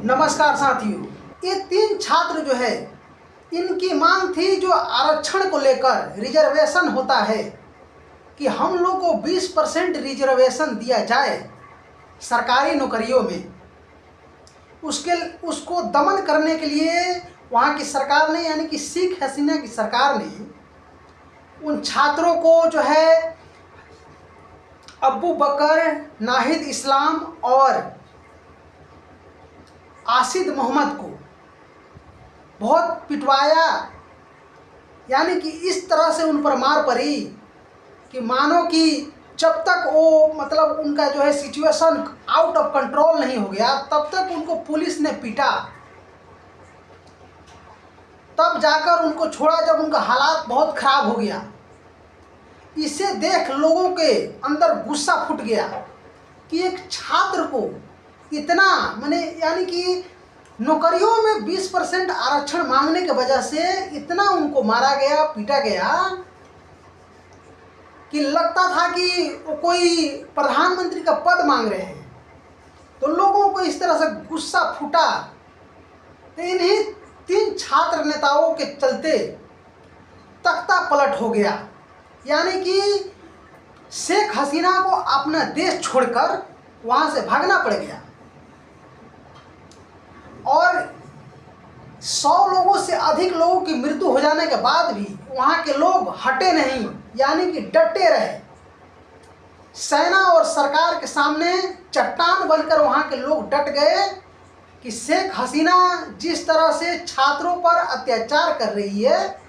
नमस्कार साथियों, ये तीन छात्र जो है इनकी मांग थी जो आरक्षण को लेकर रिजर्वेशन होता है कि हम लोग को 20% रिजर्वेशन दिया जाए सरकारी नौकरियों में। उसको दमन करने के लिए वहाँ की सरकार ने यानी कि शेख हसीना की सरकार ने उन छात्रों को जो है अबू बकर, नाहिद इस्लाम और आसिद मोहम्मद को बहुत पिटवाया, यानी कि इस तरह से उन पर मार पड़ी कि मानो कि जब तक वो मतलब उनका जो है सिचुएशन आउट ऑफ कंट्रोल नहीं हो गया तब तक उनको पुलिस ने पीटा, तब जाकर उनको छोड़ा जब उनका हालात बहुत ख़राब हो गया। इसे देख लोगों के अंदर गुस्सा फूट गया कि एक छात्र को इतना यानी कि नौकरियों में 20% आरक्षण मांगने के वजह से इतना उनको मारा गया, पीटा गया कि लगता था कि वो कोई प्रधानमंत्री का पद मांग रहे हैं। तो लोगों को इस तरह से गुस्सा फूटा। तो इन्हीं तीन छात्र नेताओं के चलते तख्ता पलट हो गया, यानी कि शेख हसीना को अपना देश छोड़कर वहाँ से भागना पड़ गया और 100 लोगों से अधिक लोगों की मृत्यु हो जाने के बाद भी वहाँ के लोग हटे नहीं, यानी कि डटे रहे। सेना और सरकार के सामने चट्टान बनकर वहाँ के लोग डट गए कि शेख हसीना जिस तरह से छात्रों पर अत्याचार कर रही है,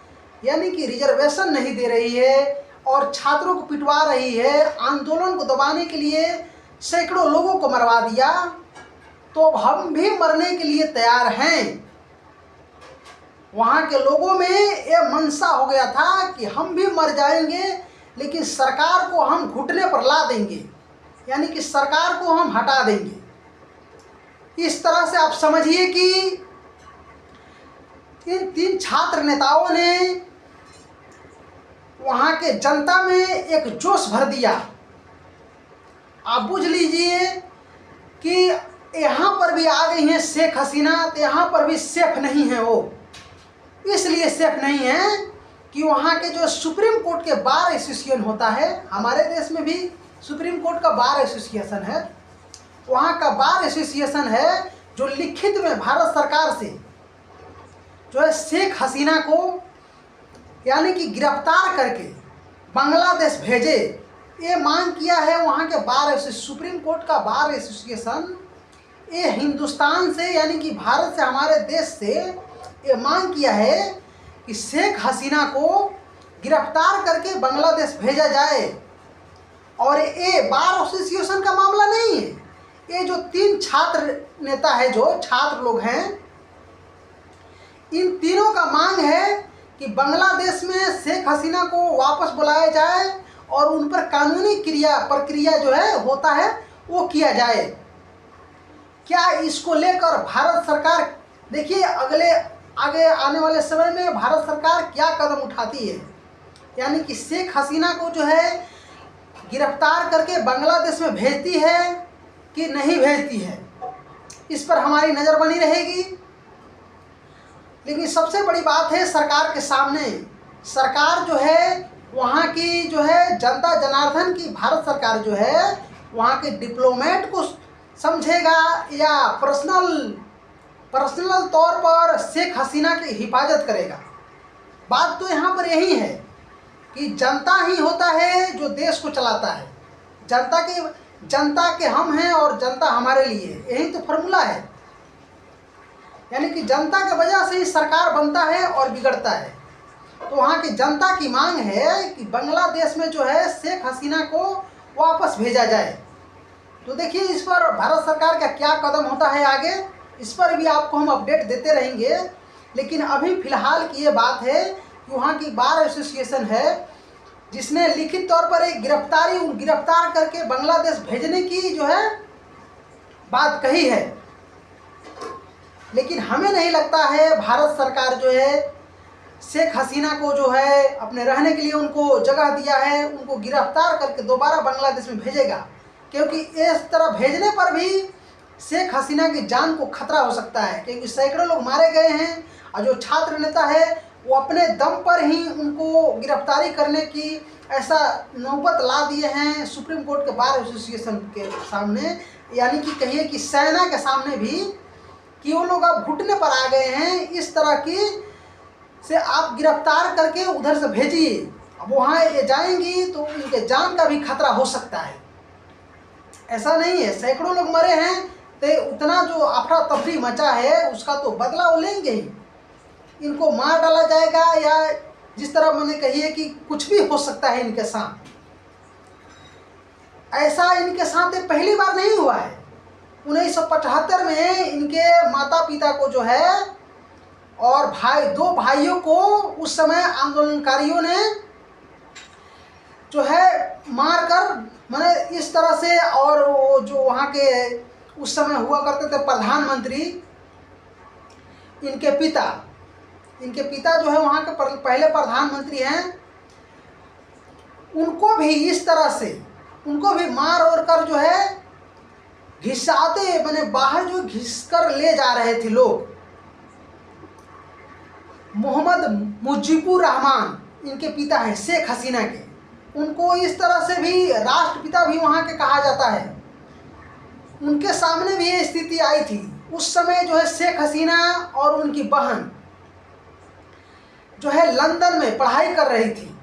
यानी कि रिजर्वेशन नहीं दे रही है और छात्रों को पिटवा रही है, आंदोलन को दबाने के लिए सैकड़ों लोगों को मरवा दिया, तो अब हम भी मरने के लिए तैयार हैं। वहाँ के लोगों में ये मनसा हो गया था कि हम भी मर जाएंगे लेकिन सरकार को हम घुटने पर ला देंगे, यानी कि सरकार को हम हटा देंगे। इस तरह से आप समझिए कि इन तीन छात्र नेताओं ने वहाँ के जनता में एक जोश भर दिया। आप बुझ लीजिए कि यहाँ पर भी आ गई हैं शेख हसीना, तो यहाँ पर भी सेफ नहीं है। वो इसलिए सेफ नहीं है कि वहाँ के जो सुप्रीम कोर्ट के बार एसोसिएशन होता है, हमारे देश में भी सुप्रीम कोर्ट का बार एसोसिएशन है, वहाँ का बार एसोसिएशन है जो लिखित में भारत सरकार से जो है शेख हसीना को यानी कि गिरफ्तार करके बांग्लादेश भेजे, ये मांग किया है। वहाँ के बार सुप्रीम कोर्ट का बार एसोसिएशन ये हिंदुस्तान से यानी कि भारत से, हमारे देश से ये मांग किया है कि शेख हसीना को गिरफ्तार करके बांग्लादेश भेजा जाए। और ये बार एसोसिएशन का मामला नहीं है, ये जो तीन छात्र नेता है, जो छात्र लोग हैं, इन तीनों का मांग है कि बांग्लादेश में शेख हसीना को वापस बुलाया जाए और उन पर कानूनी प्रक्रिया जो है होता है वो किया जाए। क्या इसको लेकर भारत सरकार, देखिए आगे आने वाले समय में भारत सरकार क्या कदम उठाती है, यानी कि शेख हसीना को जो है गिरफ्तार करके बांग्लादेश में भेजती है कि नहीं भेजती है, इस पर हमारी नज़र बनी रहेगी। लेकिन सबसे बड़ी बात है सरकार के सामने, सरकार जो है वहाँ की जो है जनता जनार्दन की भारत सरकार जो है वहाँ के डिप्लोमेट को समझेगा या पर्सनल तौर पर शेख हसीना की हिफाजत करेगा। बात तो यहाँ पर यही है कि जनता ही होता है जो देश को चलाता है, जनता के हम हैं और जनता हमारे लिए, यही तो फॉर्मूला है। यानी कि जनता के वजह से ही सरकार बनता है और बिगड़ता है। तो वहाँ की जनता की मांग है कि बांग्लादेश में जो है शेख हसीना को वापस भेजा जाए। तो देखिए इस पर भारत सरकार का क्या कदम होता है आगे, इस पर भी आपको हम अपडेट देते रहेंगे। लेकिन अभी फ़िलहाल की ये बात है कि वहाँ की बार एसोसिएशन है जिसने लिखित तौर पर एक गिरफ्तार करके बांग्लादेश भेजने की जो है बात कही है। लेकिन हमें नहीं लगता है भारत सरकार जो है शेख हसीना को जो है अपने रहने के लिए उनको जगह दिया है, उनको गिरफ्तार करके दोबारा बांग्लादेश में भेजेगा, क्योंकि इस तरह भेजने पर भी शेख हसीना की जान को खतरा हो सकता है, क्योंकि सैकड़ों लोग मारे गए हैं और जो छात्र नेता है वो अपने दम पर ही उनको गिरफ्तारी करने की ऐसा नौबत ला दिए हैं सुप्रीम कोर्ट के बार एसोसिएशन के सामने, यानी कि कहिए कि सेना के सामने भी, कि वो लोग अब घुटने पर आ गए हैं। इस तरह की से आप गिरफ्तार करके उधर से भेजिए, अब वहाँ ये जाएंगी तो उनके जान का भी खतरा हो सकता है। ऐसा नहीं है, सैकड़ों लोग मरे हैं तो उतना जो अफरा तफरी मचा है उसका तो बदला वो लेंगे ही। इनको मार डाला जाएगा या जिस तरह मैंने कही है कि कुछ भी हो सकता है इनके साथ। ऐसा इनके साथ पहली बार नहीं हुआ है। 1975 में इनके माता पिता को जो है और दो भाइयों को उस समय आंदोलनकारियों ने जो है मार कर, मैंने इस तरह से, और वो जो वहाँ के उस समय हुआ करते थे प्रधानमंत्री, इनके पिता जो है वहाँ के पहले प्रधानमंत्री हैं, उनको भी इस तरह से उनको भी मार और कर जो है घिसाते, मैंने बाहर जो घिस कर ले जा रहे थे लोग। मोहम्मद मुजीबुर रहमान इनके पिता हैं, शेख हसीना के, उनको इस तरह से भी राष्ट्रपिता भी वहाँ के कहा जाता है। उनके सामने भी ये स्थिति आई थी। उस समय जो है शेख हसीना और उनकी बहन जो है लंदन में पढ़ाई कर रही थी,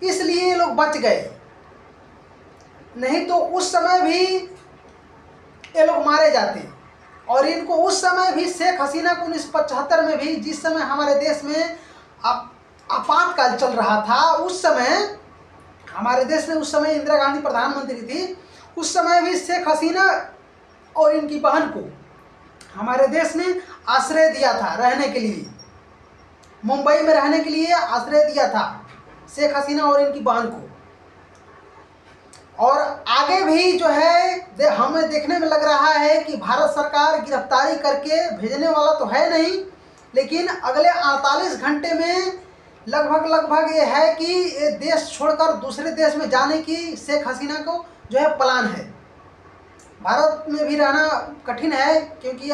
इसलिए ये लोग बच गए, नहीं तो उस समय भी ये लोग मारे जाते। और इनको उस समय भी, शेख हसीना को 1975 में भी, जिस समय हमारे देश में आपातकाल चल रहा था, उस समय हमारे देश में उस समय इंदिरा गांधी प्रधानमंत्री थी, उस समय भी शेख हसीना और इनकी बहन को हमारे देश ने आश्रय दिया था रहने के लिए, मुंबई में रहने के लिए आश्रय दिया था शेख हसीना और इनकी बहन को। और आगे भी जो है हमें देखने में लग रहा है कि भारत सरकार गिरफ्तारी करके भेजने वाला तो है नहीं, लेकिन अगले 48 घंटे में लगभग ये है कि ये देश छोड़कर दूसरे देश में जाने की शेख हसीना को जो है प्लान है। भारत में भी रहना कठिन है, क्योंकि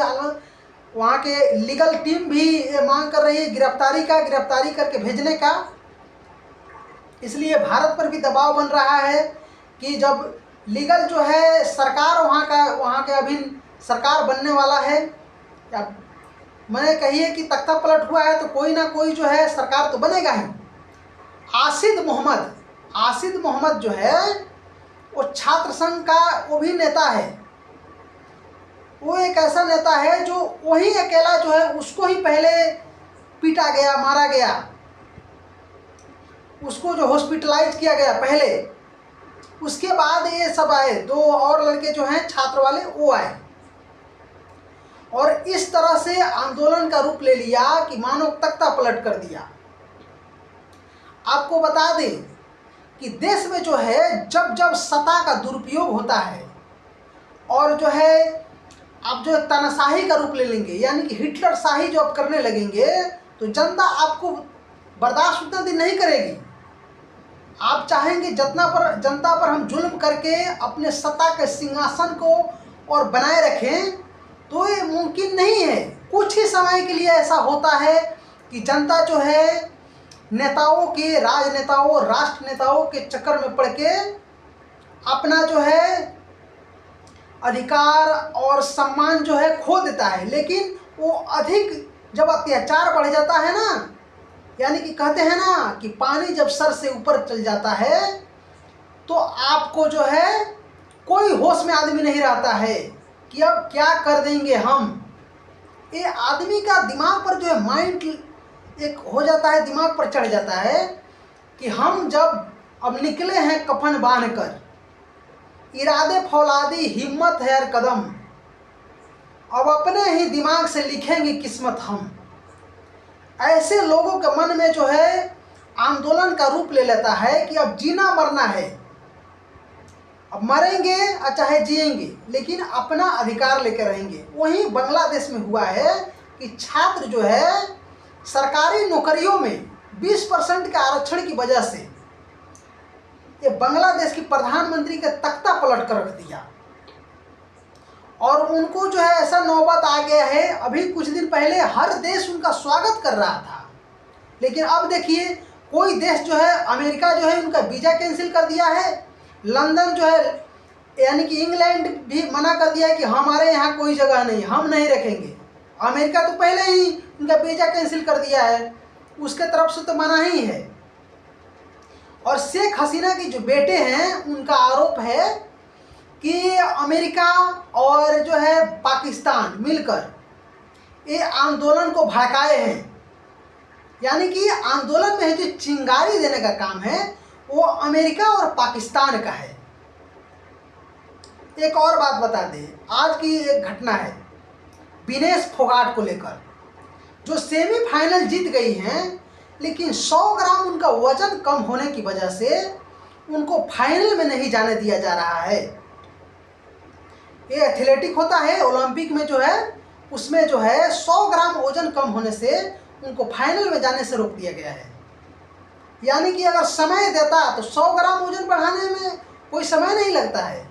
वहाँ के लीगल टीम भी ये मांग कर रही है गिरफ्तारी करके भेजने का। इसलिए भारत पर भी दबाव बन रहा है कि जब लीगल जो है सरकार वहाँ के अभी सरकार बनने वाला है, या मैंने कहिए कि तख्ता पलट हुआ है, तो कोई ना कोई जो है सरकार तो बनेगा ही। आसिद मोहम्मद जो है वो छात्र संघ का वो भी नेता है। वो एक ऐसा नेता है जो वही अकेला जो है उसको ही पहले पीटा गया, मारा गया, उसको जो हॉस्पिटलाइज किया गया पहले, उसके बाद ये सब आए, दो और लड़के जो हैं छात्र वाले वो आए, और इस तरह से आंदोलन का रूप ले लिया कि मानो तख्ता पलट कर दिया। आपको बता दें कि देश में जो है जब सत्ता का दुरुपयोग होता है और जो है आप जो तानाशाही का रूप ले लेंगे, यानी कि हिटलर शाही जो आप करने लगेंगे, तो जनता आपको बर्दाश्त उतना दिन नहीं करेगी। आप चाहेंगे जनता पर हम जुल्म करके अपने सत्ता के सिंहासन को और बनाए रखें, तो ये मुमकिन नहीं है। कुछ ही समय के लिए ऐसा होता है कि जनता जो है राजनेताओं राष्ट्र नेताओं के चक्कर में पड़ के अपना जो है अधिकार और सम्मान जो है खो देता है। लेकिन वो अधिक जब अत्याचार बढ़ जाता है ना, यानी कि कहते हैं ना कि पानी जब सर से ऊपर चल जाता है तो आपको जो है कोई होश में आदमी नहीं रहता है कि अब क्या कर देंगे हम। ये आदमी का दिमाग पर जो है माइंड एक हो जाता है, दिमाग पर चढ़ जाता है कि हम जब अब निकले हैं कफन बांध कर, इरादे फौलादी हिम्मत है हर कदम, अब अपने ही दिमाग से लिखेंगे किस्मत हम। ऐसे लोगों के मन में जो है आंदोलन का रूप ले लेता है कि अब जीना मरना है, अब मरेंगे और चाहे जिएंगे, लेकिन अपना अधिकार लेकर रहेंगे। वहीं बांग्लादेश में हुआ है कि छात्र जो है सरकारी नौकरियों में 20% के आरक्षण की वजह से ये बांग्लादेश की प्रधानमंत्री के तख्ता पलट कर रख दिया। और उनको जो है ऐसा नौबत आ गया है, अभी कुछ दिन पहले हर देश उनका स्वागत कर रहा था, लेकिन अब देखिए कोई देश जो है, अमेरिका जो है उनका वीज़ा कैंसिल कर दिया है, लंदन जो है यानी कि इंग्लैंड भी मना कर दिया है कि हमारे यहाँ कोई जगह नहीं, हम नहीं रखेंगे। अमेरिका तो पहले ही उनका वीज़ा कैंसिल कर दिया है, उसके तरफ से तो मना ही है। और शेख हसीना के जो बेटे हैं उनका आरोप है कि अमेरिका और जो है पाकिस्तान मिलकर ये आंदोलन को भड़काए हैं, यानी कि आंदोलन में जो चिंगारी देने का काम है वो अमेरिका और पाकिस्तान का है। एक और बात बता दें, आज की एक घटना है विनेश फोगाट को लेकर, जो सेमीफाइनल जीत गई हैं, लेकिन 100 ग्राम उनका वजन कम होने की वजह से उनको फाइनल में नहीं जाने दिया जा रहा है। ये एथलेटिक होता है ओलंपिक में जो है, उसमें जो है 100 ग्राम वजन कम होने से उनको फाइनल में जाने से रोक दिया गया है। यानी कि अगर समय देता तो 100 ग्राम वजन बढ़ाने में कोई समय नहीं लगता है।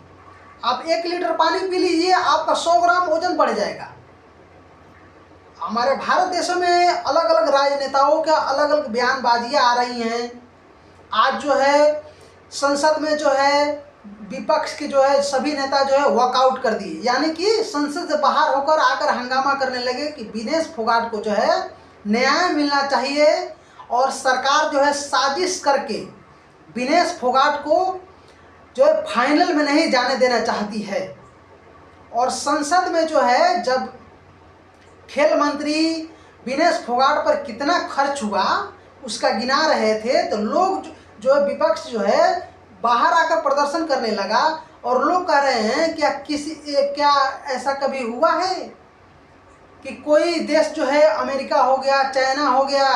आप 1 लीटर पानी पी लीजिए, आपका 100 ग्राम वजन बढ़ जाएगा। हमारे भारत देशों में अलग अलग राजनेताओं का अलग अलग बयानबाजियाँ आ रही हैं। आज जो है संसद में जो है विपक्ष के जो है सभी नेता जो है वॉकआउट कर दिए, यानी कि संसद से बाहर होकर आकर हंगामा करने लगे कि विनेश फोगाट को जो है न्याय मिलना चाहिए, और सरकार जो है साजिश करके विनेश फोगाट को जो है फाइनल में नहीं जाने देना चाहती है। और संसद में जो है जब खेल मंत्री विनेश फोगाट पर कितना खर्च हुआ उसका गिना रहे थे, तो लोग जो है विपक्ष जो है बाहर आकर प्रदर्शन करने लगा, और लोग कह रहे हैं क्या ऐसा कभी हुआ है कि कोई देश जो है अमेरिका हो गया, चाइना हो गया,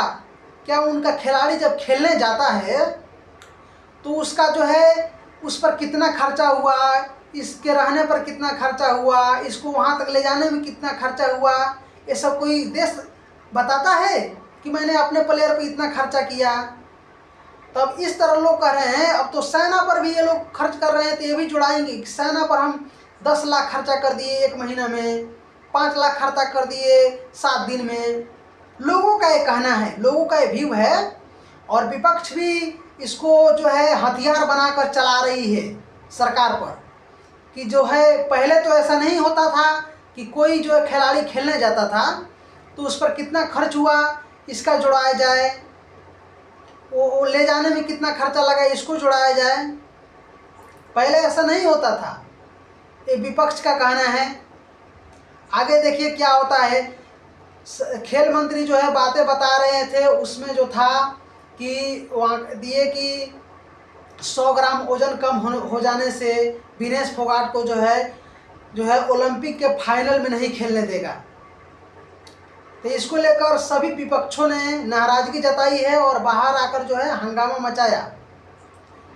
क्या उनका खिलाड़ी जब खेलने जाता है तो उसका जो है उस पर कितना खर्चा हुआ, इसके रहने पर कितना खर्चा हुआ, इसको वहाँ तक ले जाने में कितना खर्चा हुआ, ये सब कोई देश बताता है कि मैंने अपने प्लेयर पर इतना खर्चा किया। तब इस तरह लोग कह रहे हैं, अब तो सेना पर भी ये लोग खर्च कर रहे हैं, तो ये भी जुड़ाएंगे। सेना पर हम 10 लाख खर्चा कर दिए 1 महीना में, 5 लाख खर्चा कर दिए 7 दिन में। लोगों का ये कहना है, लोगों का ये व्यू है, और विपक्ष भी इसको जो है हथियार बनाकर चला रही है सरकार पर, कि जो है पहले तो ऐसा नहीं होता था कि कोई जो है खिलाड़ी खेलने जाता था तो उस पर कितना खर्च हुआ इसका जुड़ाया जाए, वो ले जाने में कितना खर्चा लगा इसको जुड़ाया जाए। पहले ऐसा नहीं होता था, ये विपक्ष का कहना है। आगे देखिए क्या होता है। खेल मंत्री जो है बातें बता रहे थे, उसमें जो था कि वहाँ दिए कि 100 ग्राम वजन कम हो जाने से विनेश फोगाट को जो है ओलंपिक के फाइनल में नहीं खेलने देगा। तो इसको लेकर सभी विपक्षों ने नाराज़गी जताई है और बाहर आकर जो है हंगामा मचाया,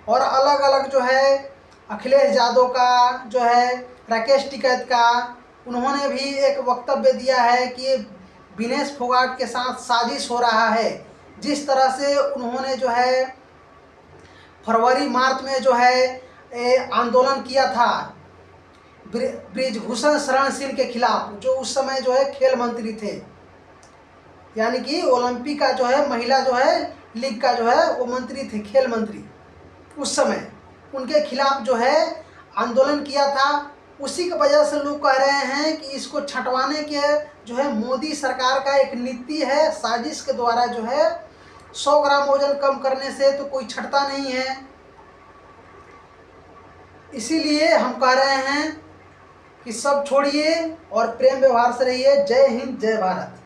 और अलग अलग जो है अखिलेश यादव का, जो है राकेश टिकैत का, उन्होंने भी एक वक्तव्य दिया है कि विनेश फोगाट के साथ साजिश हो रहा है। जिस तरह से उन्होंने जो है फरवरी मार्च में जो है आंदोलन किया था ब्रिजभूषण शरण सिंह के खिलाफ, जो उस समय जो है खेल मंत्री थे, यानी कि ओलंपिक का जो है महिला जो है लीग का जो है वो मंत्री थे, खेल मंत्री। उस समय उनके खिलाफ जो है आंदोलन किया था। उसी की वजह से लोग कह रहे हैं कि इसको छंटवाने के जो है मोदी सरकार का एक नीति है, साजिश के द्वारा जो है 100 ग्राम वजन कम करने से तो कोई छंटता नहीं है। इसीलिए हम कह रहे हैं कि सब छोड़िए और प्रेम व्यवहार से रहिए। जय हिंद, जय भारत।